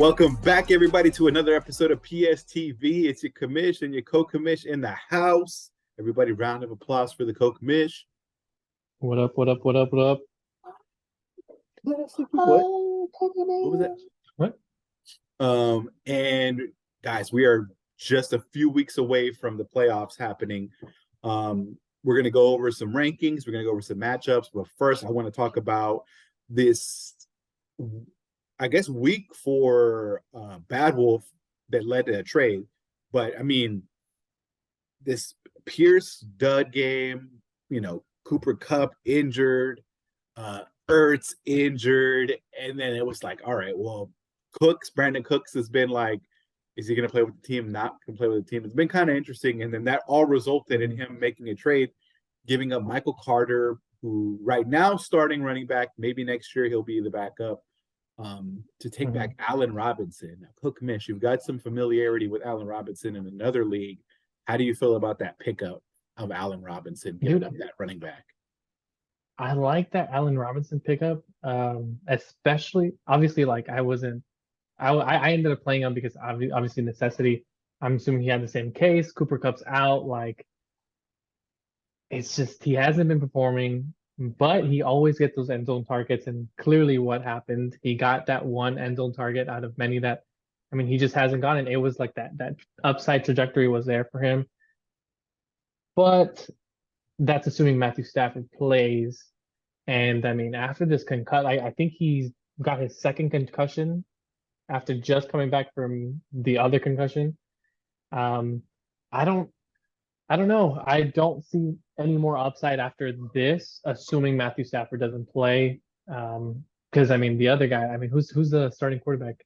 Welcome back, everybody, to another episode of PSTV. It's your commish and your co-commish in the house. Everybody, round of applause for the co-commish. What up, what up, what up, what up? What? What was that? What? And guys, we are just a few weeks away from the playoffs happening. We're going to go over some rankings. We're going to go over some matchups. But first, I want to talk about this, I guess, week for Bad Wolf that led to a trade. But, I mean, this Pierce dud game, Cooper Kupp injured, Ertz injured, and then it was like, all right, well, Brandon Cooks has been like, is he going to play with the team? Not going to play with the team. It's been kind of interesting. And then that all resulted in him making a trade, giving up Michael Carter, who right now starting running back, maybe next year he'll be the backup, to take back Allen Robinson. Now, Cook Mish, you've got some familiarity with Allen Robinson in another league. How do you feel about that pickup of Allen Robinson, giving up that running back? I like that Allen Robinson pickup, especially, obviously, like I ended up playing him because obviously necessity. I'm assuming he had the same case. Cooper Kupp's out. Like, it's just he hasn't been performing, but he always gets those end zone targets. And clearly, what happened? He got that one end zone target out of many that, I mean, he just hasn't gotten. It was like that upside trajectory was there for him, but that's assuming Matthew Stafford plays. And I mean, after this concussion, I think he's got his second concussion after just coming back from the other concussion. Um, I don't know. I don't see any more upside after this, assuming Matthew Stafford doesn't play. Because I mean, the other guy, I mean, who's the starting quarterback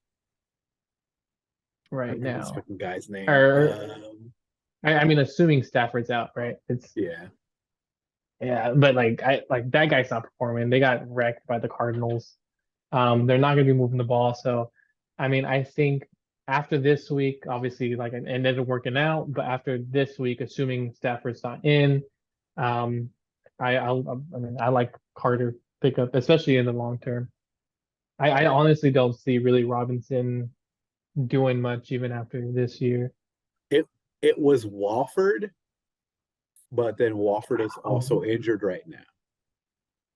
right I this now? fucking guy's name. I mean, assuming Stafford's out, right? Yeah, but like that guy's not performing. They got wrecked by the Cardinals. They're not going to be moving the ball. So, I mean, I think after this week, obviously, like it ended up working out. But after this week, assuming Stafford's not in, I mean, I like Carter pickup, especially in the long term. I honestly don't see really Robinson doing much even after this year. It was Walford, but then Walford is also injured right now.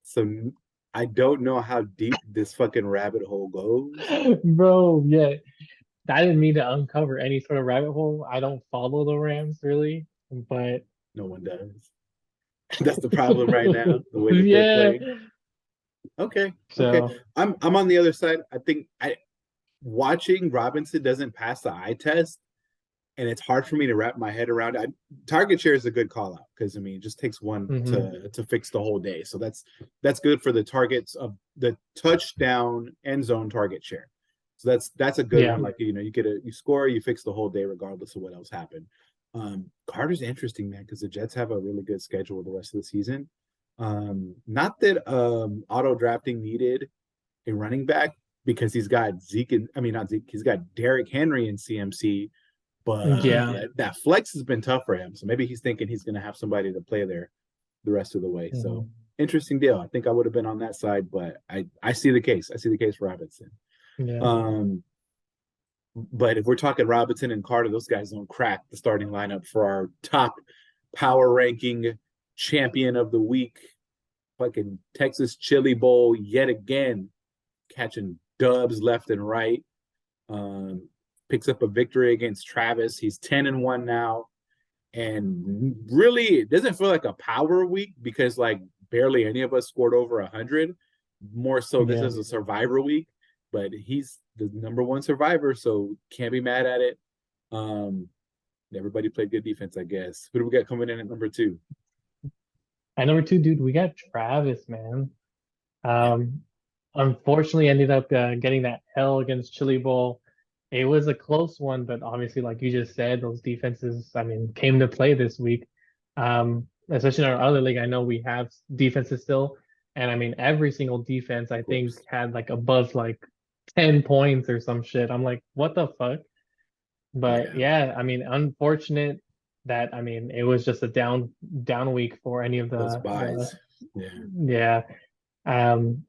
So I don't know how deep this fucking rabbit hole goes. Bro, yeah. I didn't mean to uncover any sort of rabbit hole. I don't follow the Rams really, but no one does. That's the problem right now. The way that they're playing. Okay. I'm on the other side. I think watching Robinson doesn't pass the eye test, and it's hard for me to wrap my head around it. Target share is a good call out because I mean it just takes one to fix the whole day. So that's good for the targets of the touchdown end zone target share. So that's a good one. Like you score, you fix the whole day regardless of what else happened. Carter's interesting, man, because the Jets have a really good schedule the rest of the season. Not that auto drafting needed a running back because he's got he's got Derrick Henry in CMC, but that flex has been tough for him. So maybe he's thinking he's going to have somebody to play there the rest of the way. So interesting deal. I think I would have been on that side, but I see the case. I see the case for Robinson. But if we're talking Robinson and Carter, those guys don't crack the starting lineup for our top power ranking champion of the week. Fucking Texas Chili Bowl yet again, catching dubs left and right. Picks up a victory against Travis. He's 10-1 now. And really, it doesn't feel like a power week because like barely any of us scored over 100. More so, this is a survivor week. But he's the number one survivor, so can't be mad at it. Everybody played good defense, I guess. Who do we got coming in at number 2? At number 2, dude, we got Travis, man. Unfortunately, ended up getting that L against Chili Bowl. It was a close one, but obviously, like you just said, those defenses, I mean, came to play this week. Especially in our other league, I know we have defenses still. And I mean, every single defense, I think, had like above like 10 points or some shit. I'm like, what the fuck? But yeah, I mean, unfortunate that, I mean, it was just a down week for any of those buys.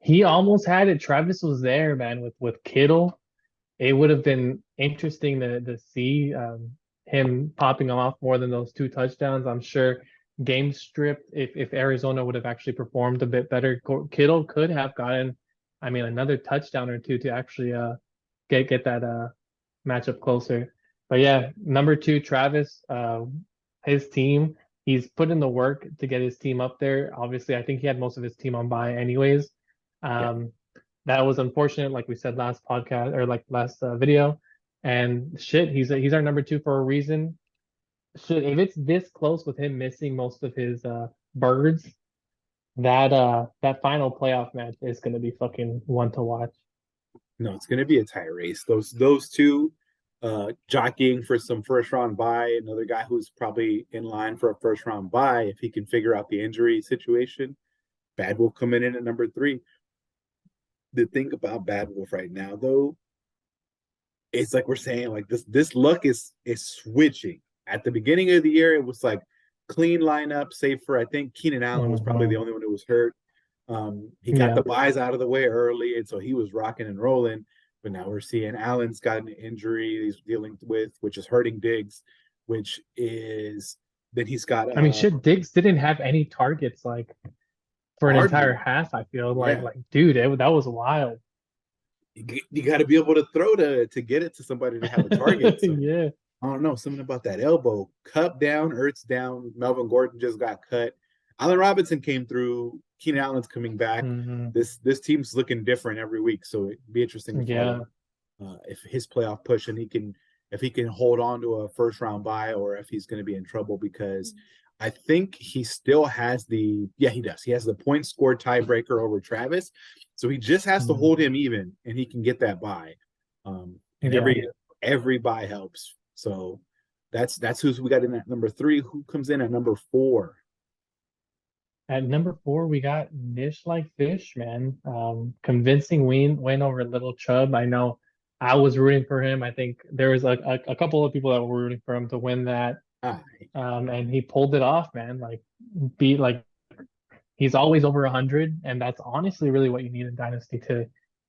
He almost had it. Travis was there, man, with Kittle. it would have been interesting to see him popping off more than those two touchdowns. I'm sure game stripped, if Arizona would have actually performed a bit better, Kittle could have gotten, I mean, another touchdown or two to actually get that matchup closer. But yeah, number two, Travis, his team, he's put in the work to get his team up there. Obviously, I think he had most of his team on bye anyways. Yeah. That was unfortunate, like we said last podcast or like last video. And shit, he's our number two for a reason. Shit, if it's this close with him missing most of his birds, that final playoff match is gonna be fucking one to watch. No, it's going to be a tie race. Those two jockeying for some first round bye. Another guy who's probably in line for a first round bye if he can figure out the injury situation. Bad Wolf coming in at number three. The thing about Bad Wolf right now, though, it's like we're saying, like this luck is switching. At the beginning of the year, it was like clean lineup, save for I think Keenan Allen was probably the only one who was hurt. He got the buys out of the way early, and so he was rocking and rolling. But now we're seeing Allen's got an injury he's dealing with, which is hurting Diggs, which is then he's got. I mean, shit, Diggs didn't have any targets like for an entire hardly. half. I feel Yeah. like dude, that was wild. You got to be able to throw to get it to somebody to have a target. So, Yeah. I don't know, something about that elbow. Cup down, Ertz down. Melvin Gordon just got cut. Allen Robinson came through. Keenan Allen's coming back. Mm-hmm. This team's looking different every week, so it'd be interesting to follow if his playoff push and if he can hold on to a first round bye or if he's going to be in trouble because I think he still has he does. He has the point score tiebreaker over Travis, so he just has to hold him even and he can get that bye. And every bye helps. So that's who's we got in at number three. Who comes in at number four? At number four, we got Nish Like Fish, man. Convincing win over Little Chubb. I know I was rooting for him. I think there was a couple of people that were rooting for him to win that. And he pulled it off, man. Like beat like he's always over 100, and that's honestly really what you need in Dynasty to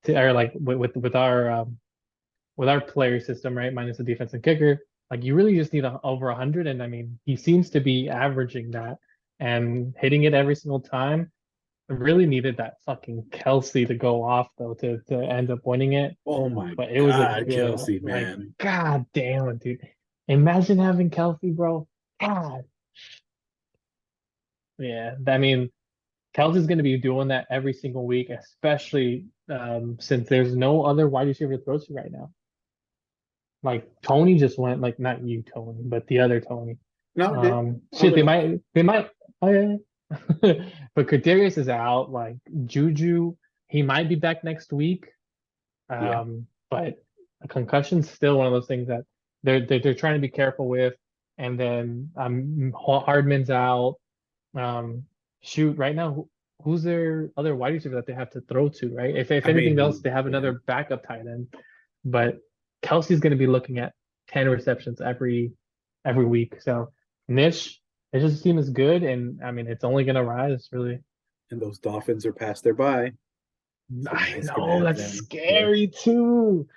or like with our player system, right? Minus the defense and kicker. Like you really just need over 100, and I mean he seems to be averaging that and hitting it every single time. I really needed that fucking Kelsey to go off though to end up winning it. Oh my But it was a God, good, Kelsey, like, man. God damn it, dude. Imagine having Kelsey, bro. God. Yeah, I mean, Kelsey's going to be doing that every single week, especially since there's no other wide receiver to throw to right now. Like Tony just went, like not you, Tony, but the other Tony. No, Shit, they might. Oh yeah. But Kadarius is out. Like Juju, he might be back next week. But a concussion's still one of those things that they're trying to be careful with. And then Hardman's out. Shoot, right now, who's their other wide receiver that they have to throw to, right? If anything else, they have another backup tight end. But Kelsey's going to be looking at 10 receptions every week. So Nish, his team is good, and I mean it's only going to rise really. And those Dolphins are past their bye. So I know that's scary too.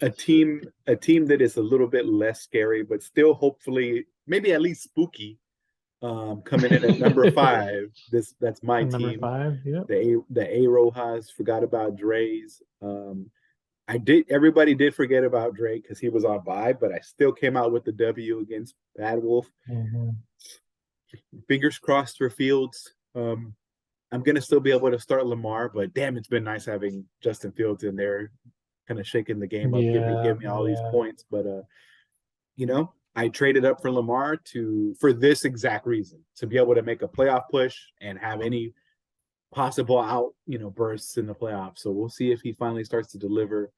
A team that is a little bit less scary, but still hopefully maybe at least spooky. Coming in at number 5. That's my number team. Number 5, yeah. The A Rojas, forgot about Dre's. Everybody did forget about Dre because he was on bye, but I still came out with the W against Bad Wolf. Fingers crossed for Fields. I'm gonna still be able to start Lamar, but damn, it's been nice having Justin Fields in there, kind of shaking the game up, give me all these points. But I traded up for Lamar for this exact reason, to be able to make a playoff push and have any possible out, bursts in the playoffs. So we'll see if he finally starts to deliver.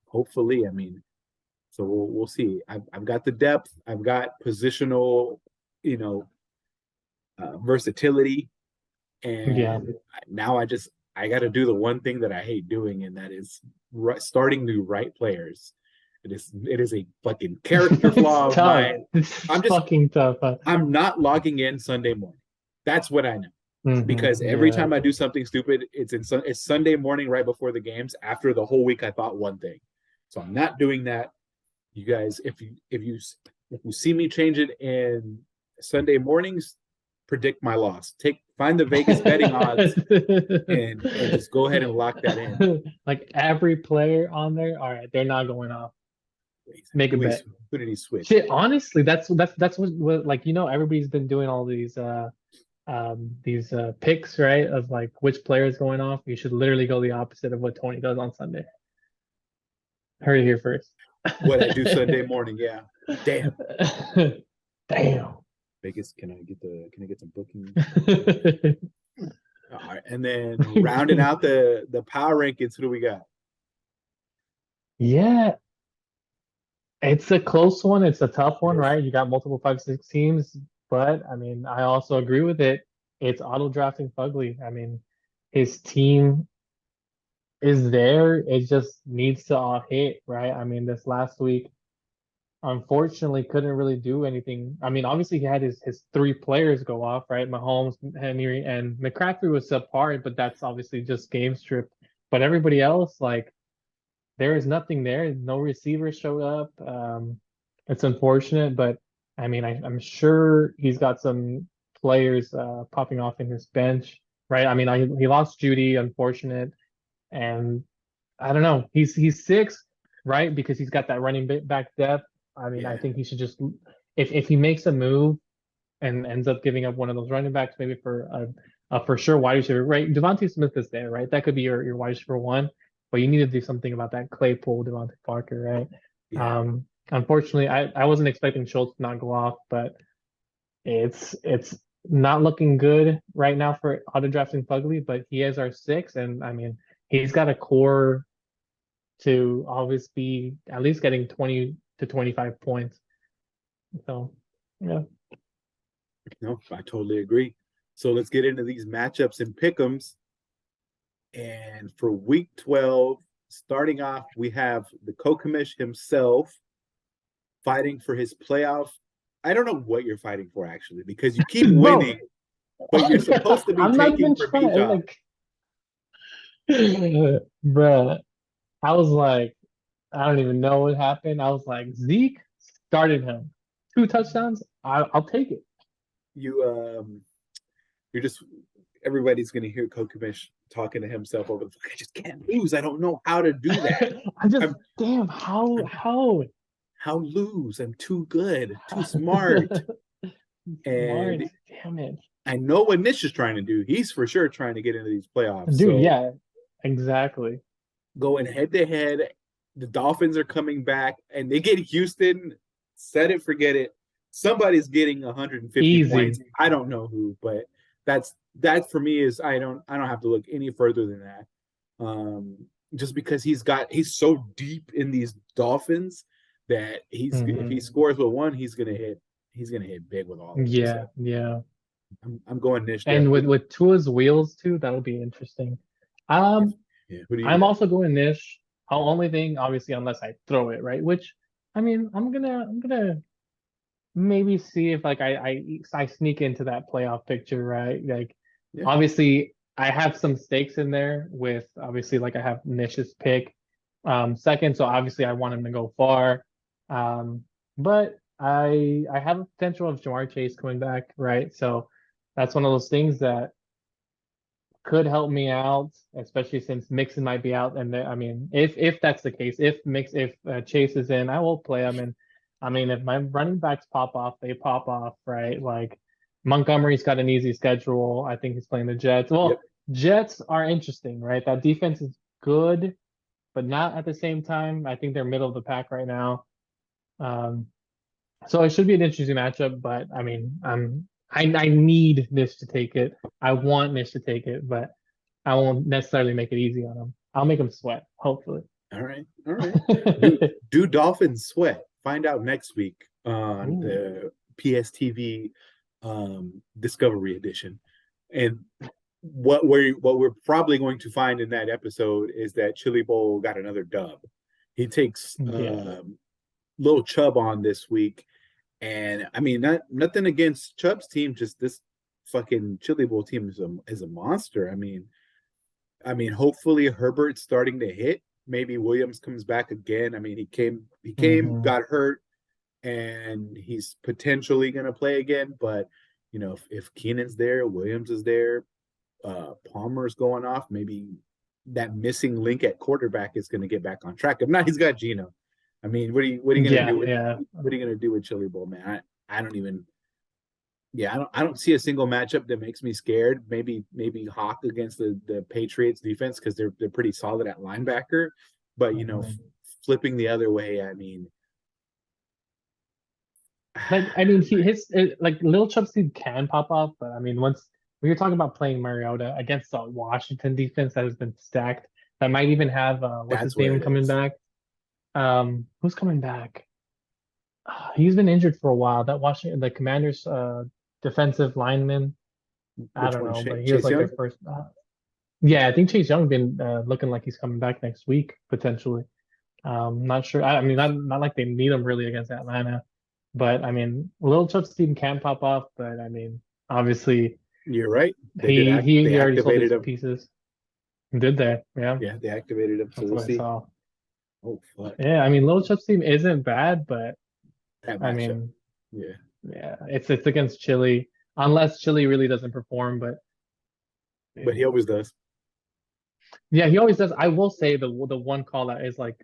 Hopefully, I mean, so we'll see. I've got the depth, I've got positional, versatility, and now I got to do the one thing that I hate doing, and that is starting the right players. It is a fucking character flaw of mine. I'm just fucking tough. I'm not logging in Sunday morning. That's what I know. because every time I do something stupid, it's Sunday morning right before the games. After the whole week, I thought one thing, so I'm not doing that. You guys, if you see me change it in Sunday mornings, predict my loss. Find the Vegas betting odds and just go ahead and lock that in. Like every player on there, all right, they're not going off. Make a bet. Who did he switch? Shit, honestly, that's what like everybody's been doing all these picks, right? Of like which player is going off. You should literally go the opposite of what Tony does on Sunday. Heard it here first. What I do Sunday morning, yeah. Damn. Damn. Vegas, can I get some booking? All right, and then rounding out the power rankings, who do we got? Yeah, it's a close one. It's a tough one, right? You got multiple 5-6 teams, but I mean, I also agree with it. It's auto drafting Fugly. I mean, his team is there. It just needs to all hit, right? I mean, this last week, unfortunately, couldn't really do anything. I mean, obviously, he had his three players go off, right? Mahomes, Henry, and McCaffrey was subpar, but that's obviously just game stripped. But everybody else, like, there is nothing there. No receivers showed up. It's unfortunate, but I mean, I'm sure he's got some players popping off in his bench, right? I mean, he lost Judy, unfortunate, and I don't know. He's six, right? Because he's got that running back depth. I mean, I think he should just if he makes a move and ends up giving up one of those running backs, maybe for a for sure wide receiver, right? Devontae Smith is there, right? That could be your wide receiver one, but you need to do something about that Claypool, Devontae Parker, right? Yeah. Unfortunately, I wasn't expecting Schultz to not go off, but it's not looking good right now for auto drafting Fugly, but he is our six, and I mean he's got a core to always be at least getting 20 to 25 points. So yeah. No, I totally agree. So let's get into these matchups and pick'ems. And for week 12, starting off, we have the Kokamish himself fighting for his playoff. I don't know what you're fighting for, actually, because you keep winning, but you're supposed to be taking for Bijan. Bruh, I was like, I don't even know what happened. I was like, Zeke started him. 2 touchdowns. I'll take it. You're just everybody's gonna hear Kokamish talking to himself over the phone. I just can't lose. I don't know how to do that. How lose? I'm too good, too smart. And damn it. I know what Nish is trying to do. He's for sure trying to get into these playoffs. Dude, yeah, exactly. Going head to head, the Dolphins are coming back and they get Houston. Set it, forget it. Somebody's getting 150 points. I don't know who, but that for me is I don't have to look any further than that. Just because he's so deep in these Dolphins that if he scores with one, he's gonna hit big with all of them. Yeah, so yeah. I'm going Nish. And with Tua's wheels too, that'll be interesting. I'm also going Nish. The only thing, obviously, unless I throw it, right? Which I mean, I'm gonna maybe see if like I sneak into that playoff picture, right? Like obviously I have some stakes in there with obviously like I have Nish's pick second, so obviously I want him to go far. But I have a potential of Jamar Chase coming back, right? So that's one of those things that could help me out, especially since Mixon might be out. And I mean, if that's the case, if Chase is in, I will play him. And I mean, if my running backs pop off, they pop off, right? Like Montgomery's got an easy schedule. I think he's playing the Jets. Well, Jets are interesting, right? That defense is good, but not at the same time. I think they're middle of the pack right now. So it should be an interesting matchup, but I mean, I need Nish to take it. I want Nish to take it, but I won't necessarily make it easy on him. I'll make him sweat, hopefully. All right. Do Dolphins sweat? Find out next week on the PSTV Discovery Edition. And what we're probably going to find in that episode is that Chili Bowl got another dub. He takes Lil Chubb on this week. And I mean, nothing against Chubb's team, just this fucking Chili Bowl team is a monster. I mean, hopefully Herbert's starting to hit. Maybe Williams comes back again. I mean, he came, Hmm. got hurt, and he's potentially going to play again. But if Keenan's there, Williams is there, Palmer's going off, maybe that missing link at quarterback is going to get back on track. If not, he's got Gino. I mean, what are you going to Yeah, do with yeah. what are you going to do with Chili Bowl, man? I don't even. Yeah, I don't see a single matchup that makes me scared. Maybe Hawk against the Patriots defense because they're pretty solid at linebacker, but Mhm. flipping the other way, I mean, Like, I mean, like Little Chubb's team can pop off, but I mean, once when you're talking about playing Mariota against the Washington defense that has been stacked, that might even have what's that's his where name it coming is. back? Who's coming back? He's been injured for a while. That Washington, the Commanders' defensive lineman. I Which don't one, know, but he was Chase like their Young? first. Yeah, I think Chase Young been looking like he's coming back next week potentially. Not sure. I mean, not like they need him really against Atlanta, but I mean, Little Chubb's team can pop off, but I mean, obviously You're right. They did he act. he, They he already sold activated his him. pieces. Did they? Yeah, Yeah, they activated him. So that's we'll what I see. saw. Oh fuck, Yeah, I mean, Little Chubb's team isn't bad, but that I matchup. mean, Yeah, yeah, it's against Chile, unless Chile really doesn't perform. But but he always does. yeah, he always does. I will say the one call that is like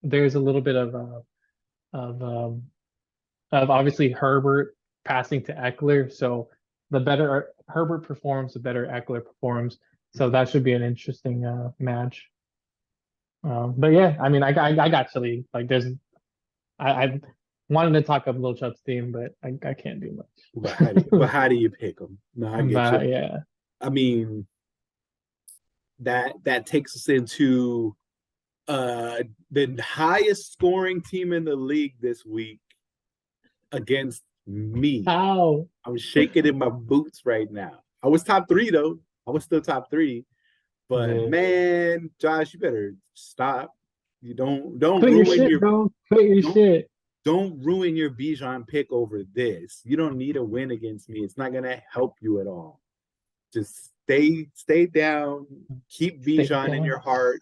there's a little bit of um of obviously Herbert passing to Eckler. So the better Herbert performs, the better Eckler performs. So that should be an interesting match. But yeah, I mean, I got Chile. Like, I wanted to talk up Lil Chubb's team, but I can't do But much. how do you pick him? No, I get you. But yeah, I mean, that takes us into uh the highest scoring team in the league this week against me. how? I'm shaking in my boots right now. I was top three though. I was still top three, but Yeah. man, Josh, you better stop. You don't Quit your ruin shit, your bro. Quit your don't shit. don't ruin your Bijan pick over this. You don't need a win against me. It's not gonna help you at all. Just stay down. Keep Stay Bijan in down. your heart.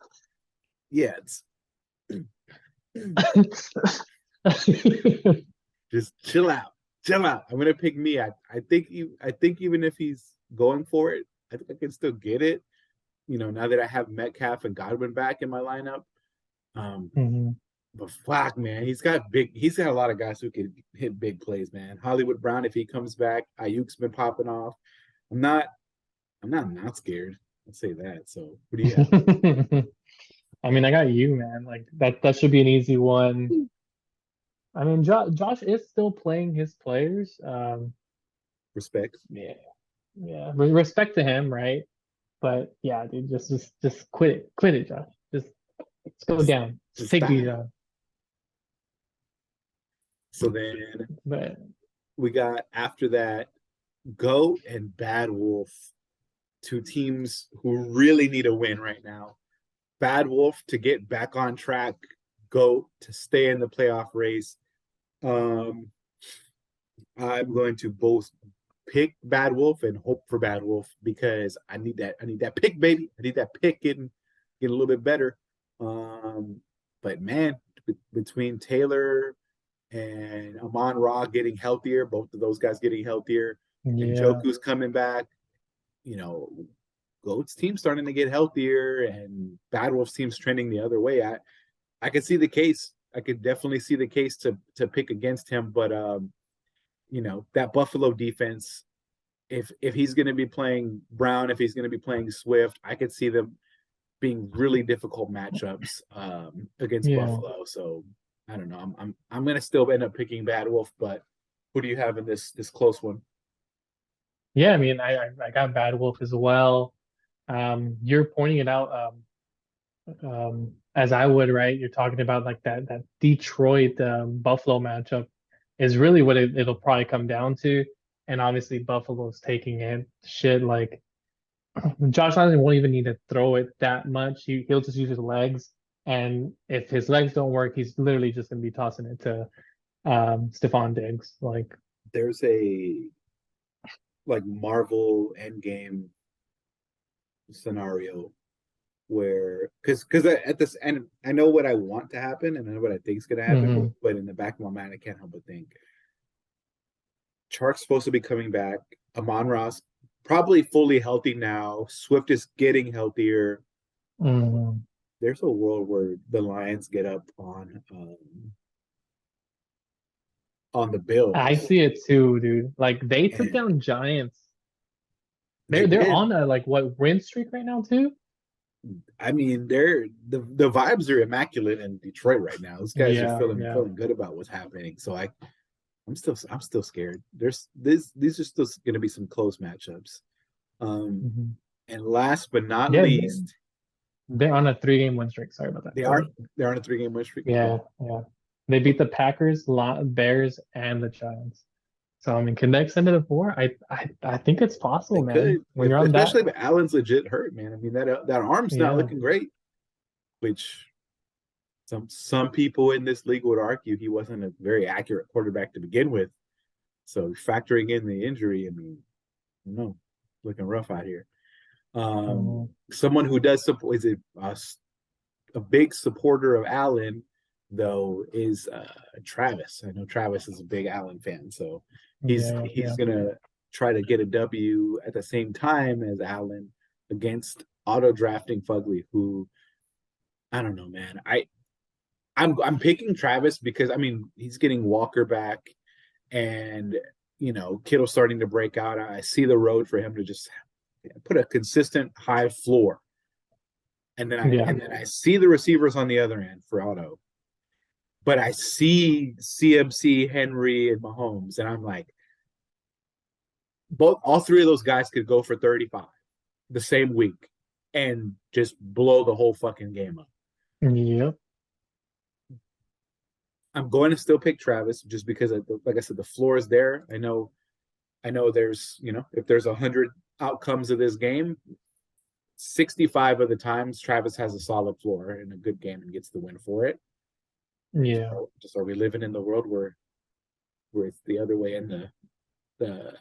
Yeah, just chill out. Chill out. I'm gonna pick me. I think even if he's going for it, I think I can still get it. Now that I have Metcalf and Godwin back in my lineup. Um, Mhm. but fuck, man, he's got a lot of guys who can hit big plays, man. Hollywood Brown, if he comes back, Ayuk's been popping off. I'm not I'm not scared. I'll say that. So what do you have? I mean, I got you, man. Like that should be an easy one. I mean, Josh is still playing his players. Respect. Yeah, yeah. Respect to him, right? But yeah, dude, just quit it, Josh. Just go Just down. Just just take stop. these on. So then But we got after that Goat and Bad Wolf, two teams who really need a win right now. Bad Wolf to get back on track, Goat to stay in the playoff race. Um, I'm going to both pick Bad Wolf and hope for Bad Wolf because I need that. I need that pick, baby. I need that pick getting a little bit better. Um, but man, between Taylor and Amon Ra getting healthier, both of those guys getting healthier, and yeah, Joku's coming back, you know, Goat's team starting to get healthier and Bad Wolf's team's trending the other way. I could see the case. I could definitely see the case to pick against him, but that Buffalo defense, if he's going to be playing Brown, if he's going to be playing Swift, I could see them being really difficult matchups against yeah, Buffalo. So I don't know. I'm going to still end up picking Bad Wolf, but who do you have in this close one? yeah. I mean, I got Bad Wolf as well. You're pointing it out as I would, right? You're talking about like that Detroit Buffalo matchup is really what it'll probably come down to. And obviously Buffalo's taking it. Shit, like Josh Allen won't even need to throw it that much. He'll just use his legs. And if his legs don't work, he's literally just gonna be tossing it to Stephon Diggs. Like, There's a like Marvel Endgame scenario where because at this and I know what I want to happen and I know what I think is going to happen, Hmm. but in the back of my mind, I can't help but think Chark's supposed to be coming back. Amon Ross probably fully healthy now. Swift is getting healthier. Hmm. There's a world where the Lions get up on the I Bills, see it too, dude. Like they took and down Giants. they They're did. on a like what win streak right now too? I mean, they're the vibes are immaculate in Detroit right now. Those guys are Yeah, feeling yeah. feeling good about what's happening. So I'm still scared. There's this these are still going to be some close matchups. Um, Hmm. and last but not Yeah, least, they're on a 3 game win streak. Sorry about that. they Go are ahead. they're on a 3 game win streak. Okay, Yeah, yeah. They beat the Packers, Bears, and the Giants. So I mean, can they extend it to 4? I think it's possible, they man. could, When you're on that, especially if Allen's legit hurt, man. I mean that arm's not yeah. looking great, which some people in this league would argue he wasn't a very accurate quarterback to begin with. So factoring in the injury, I mean, no, looking rough out here. Mhm. Someone who does support is a big supporter of Allen, though, is Travis. I know Travis is a big Allen fan, so he's Yeah, he's yeah. gonna try to get a W at the same time as Allen against auto drafting Fugly, who I don't know, man. I'm picking Travis because I mean he's getting Walker back, and Kittle's starting to break out. I see the road for him to just put a consistent high floor, and then I Yeah. and then I see the receivers on the other end for Auto, but I see CMC, Henry, and Mahomes, and I'm like, all three of those guys could go for 35 the same week and just blow the whole fucking game up. Yep. I'm going to still pick Travis just because, like I said, the floor is there. I know. There's if there's 100 outcomes of this game, 65 of the times Travis has a solid floor in a good game and gets the win for it. Yeah. Just are we living in the world where it's the other way and the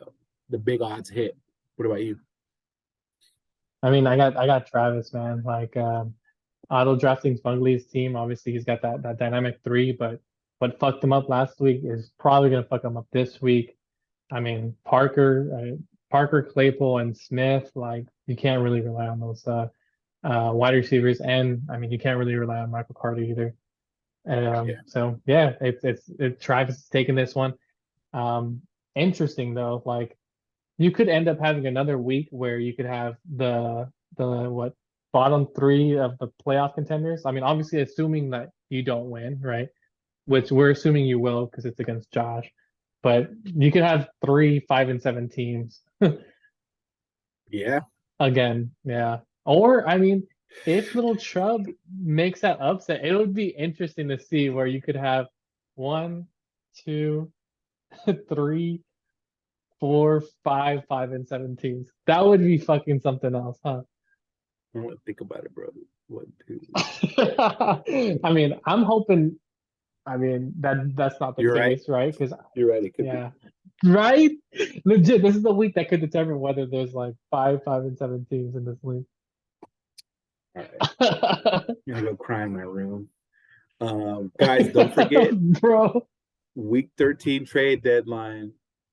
the big odds hit? What about you? I mean, I got Travis, man. Like auto drafting Fungley's team. Obviously, he's got that dynamic three, but what fucked him up last week is probably gonna fuck him up this week. I mean, Parker, Claypool, and Smith. Like you can't really rely on those wide receivers, and I mean, you can't really rely on Michael Carter either. Yeah. So yeah, Travis is taking this one. Um, Interesting though, like you could end up having another week where you could have the what bottom three of the playoff contenders. I mean, obviously assuming that you don't win, right? Which we're assuming you will because it's against Josh. But you could have 3, 5, and 7 teams Yeah. again, yeah. Or I mean, if Little Chubb makes that upset, it would be interesting to see where you could have 1, 2, 3, 4, 5, 5, and 7 teams. That would be fucking something else, huh? I want to think about it, bro. One, two. I mean, I'm hoping. I mean that's not the You're right. case, right? Because You're right. It could be. yeah, right. Legit, this is the week that could determine whether there's like 5, 5, and 7 teams in this league. All right. I'm gonna go cry in my room. Guys, don't forget Bro. week 13 trade deadline.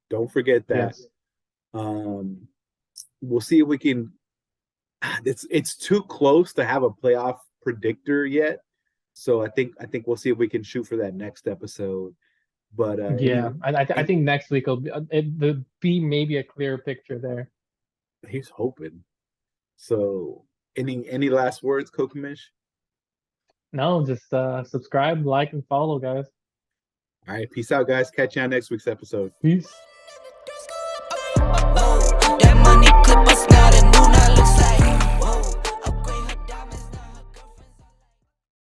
Don't forget that. Yes. Um, we'll see if we can. It's too close to have a playoff predictor yet, so I think we'll see if we can shoot for that next episode. But Yeah, I think next week will be maybe a clearer picture there. he's hoping. So any last words, Kokamish? No, just subscribe, like, and follow, guys. All right, peace out, guys. Catch you on next week's episode. Peace.